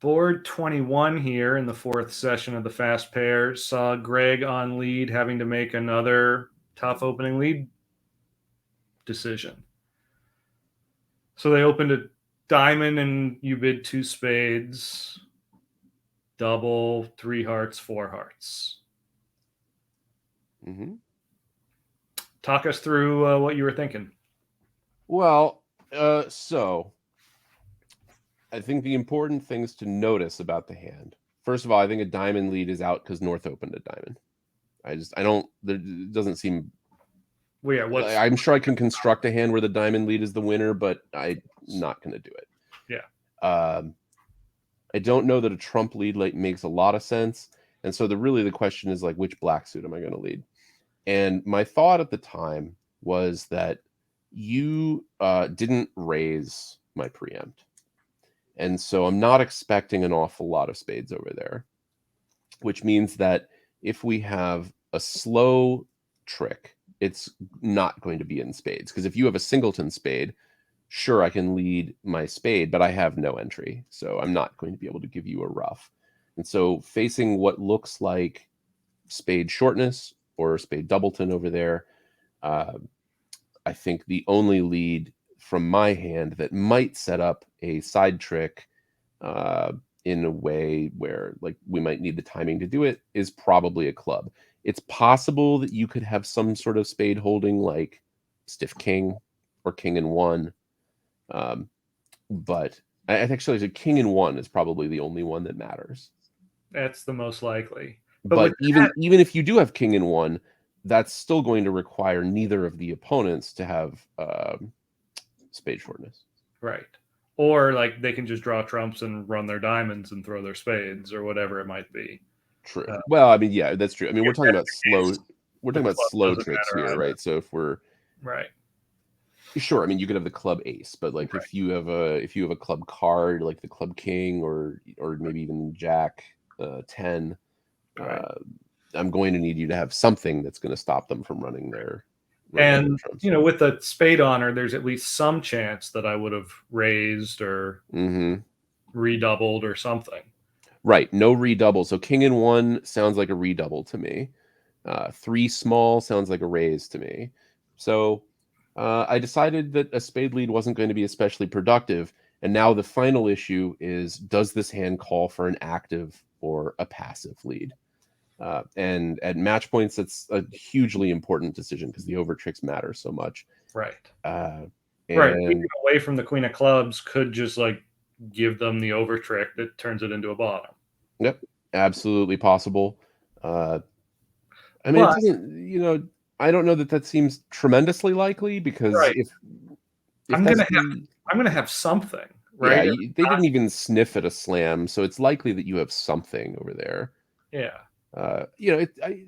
Board 21 here in the fourth session of the fast pair saw Greg on lead having to make another tough opening lead decision. So they opened a diamond and you bid two spades, double, three hearts, four hearts. Mm-hmm. Talk us through what you were thinking. Well, so I think the important things to notice about the hand. First of all, I think a diamond lead is out because North opened a diamond. I don't. It doesn't seem. Well, yeah, what's I'm sure I can construct a hand where the diamond lead is the winner, but I'm not going to do it. Yeah. I don't know that a trump lead makes a lot of sense, and so the question is like, which black suit am I going to lead? And my thought at the time was that you didn't raise my preempt. And so I'm not expecting an awful lot of spades over there, which means that if we have a slow trick, it's not going to be in spades. Because if you have a singleton spade, sure, I can lead my spade, but I have no entry. So I'm not going to be able to give you a ruff. And so facing what looks like spade shortness or spade doubleton over there, I think the only lead from my hand that might set up a side trick uh, in a way where like we might need the timing to do it is probably a club. It's possible that you could have some sort of spade holding like stiff king or king and one, but I actually a king and one is probably the only one that matters. That's the most likely. But with But even if you do have king and one, that's still going to require neither of the opponents to have spade shortness. right. Or like they can just draw trumps and run their diamonds and throw their spades or whatever it might be. True. Well, I mean, yeah, that's true. I mean, If we're talking that's about the slow. case, We're the talking about club slow doesn't tricks matter here, either. right? So if we're Right. sure, I mean, you could have the club ace, but like Right. if you have a club card like the club king or maybe even jack 10, Right. uh, I'm going to need you to have something that's going to stop them from running their And trumps. you know, with the spade honor, there's at least some chance that I would have raised or Mm-hmm. redoubled or something. Right. No redouble. So king and one sounds like a redouble to me. Three small sounds like a raise to me. So I decided that a spade lead wasn't going to be especially productive. And now the final issue is, does this hand call for an active or a passive lead? And at match points, that's a hugely important decision because the over tricks matter so much. Right. Uh, Right. Keeping and away from the queen of clubs could just like give them the over trick that turns it into a bottom. yep, absolutely possible. Uh, I mean, it But doesn't, I don't know that that seems tremendously likely because right, if that's I'm gonna have something, yeah, right? they didn't even sniff at a slam, so it's likely that you have something over there. Yeah.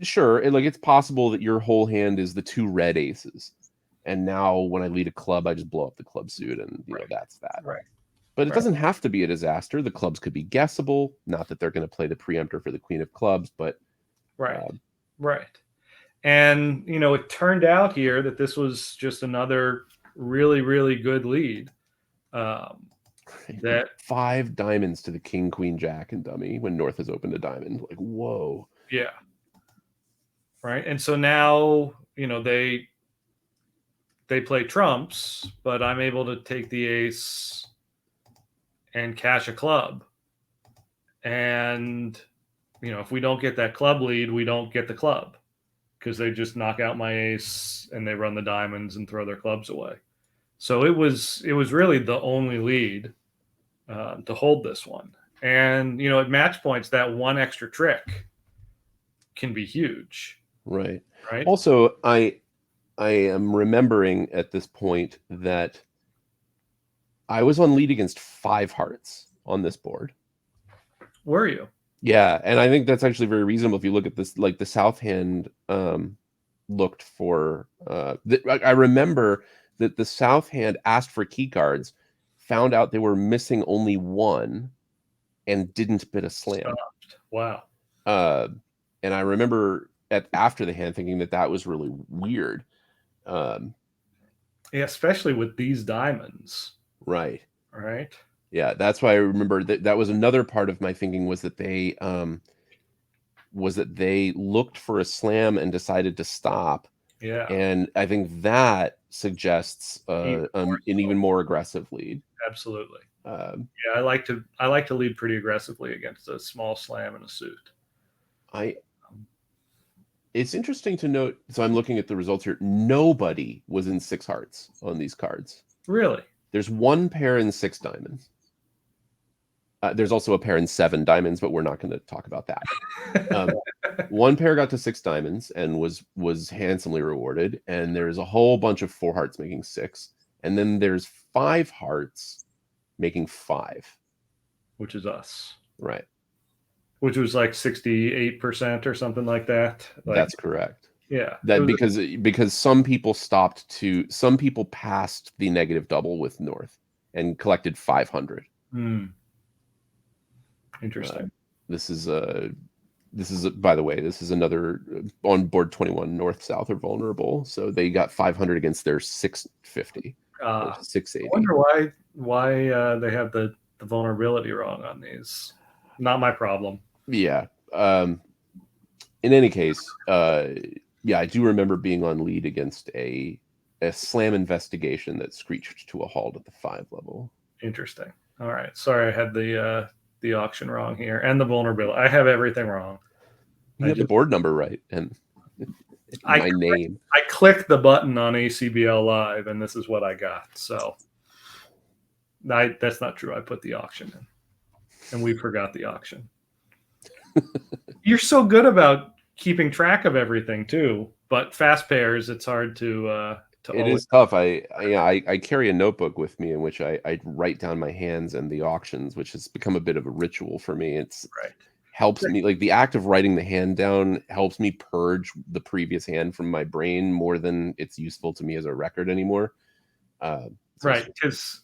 Sure, like it's possible that your whole hand is the two red aces, and now when I lead a club, I just blow up the club suit, and Right. that's that. Right. But it Right. doesn't have to be a disaster. The clubs could be guessable. Not that they're going to play the preemptor for the queen of clubs, but Right. uh, Right. And you know, it turned out here that this was just another really, really good lead. Um, that 5 diamonds to the king, queen, jack, and dummy when North has opened a diamond. Like, whoa. yeah, right. And so now, you know, they play trumps, but I'm able to take the ace and cash a club. And you know, if we don't get that club lead, we don't get the club because they just knock out my ace and they run the diamonds and throw their clubs away. So it was really the only lead to hold this one. And you know, at match points, that one extra trick can be huge, Right. right? Also, I am remembering at this point that I was on lead against 5 hearts on this board. Were you? Yeah, and I think that's actually very reasonable if you look at this. Like the south hand looked for. I remember that the south hand asked for key cards, found out they were missing only one, and didn't bid a slam. Stopped. Wow. Uh, and I remember after the hand thinking that that was really weird. Um, Yeah, especially with these diamonds, right. right? Yeah, that's why I remember that was another part of my thinking was that they looked for a slam and decided to stop. Yeah. And I think that suggests Even more an so. even more aggressive lead. Absolutely. Um, Yeah, I like to lead pretty aggressively against a small slam and a suit. I It's interesting to note. So I'm looking at the results here. Nobody was in six hearts on these cards. Really? There's one pair in six diamonds. There's also a pair in seven diamonds, but we're not going to talk about that. One pair got to six diamonds and was handsomely rewarded, and there's a whole bunch of four hearts making six, and then there's five hearts making five. Which is us. Right. Which was like 68% or something like that. Like, That's correct. yeah. That because some people passed the negative double with North and collected 500. Interesting. This is by the way, this is another on board 21. North South are vulnerable, so they got 500 against their 650 or I 680. wonder why they have the vulnerability wrong on these. Not my problem. Yeah. In any case, yeah, I do remember being on lead against a slam investigation that screeched to a halt at the 5 level. Interesting. All right. Sorry, I had the auction wrong here and the vulnerability. I have everything wrong. You have the board number right and my name. I clicked the button on ACBL Live, and this is what I got. So that's not true. I put the auction in, and we forgot the auction. You're so good about keeping track of everything too, but fast pairs, it's hard to. It is tough. I carry a notebook with me in which I write down my hands and the auctions, which has become a bit of a ritual for me. It's right. Helps me, like the act of writing the hand down helps me purge the previous hand from my brain more than it's useful to me as a record anymore. Right, because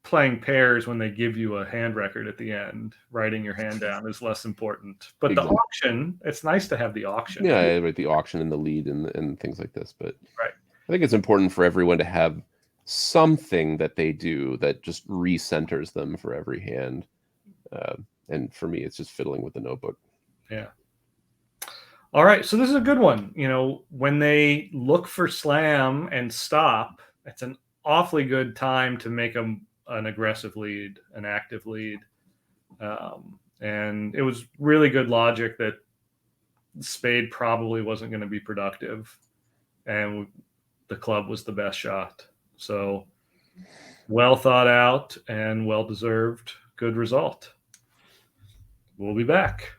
playing pairs, when they give you a hand record at the end, writing your hand down is less important. But exactly. The auction, it's nice to have the auction. Yeah, right, the auction and the lead and things like this. But right. I think it's important for everyone to have something that they do that just recenters them for every hand. And for me, it's just fiddling with the notebook. Yeah. All right. So this is a good one. When they look for slam and stop, it's an awfully good time to make an aggressive lead, an active lead. And it was really good logic that spade probably wasn't going to be productive. And the club was the best shot. So well thought out and well deserved. Good result. We'll be back.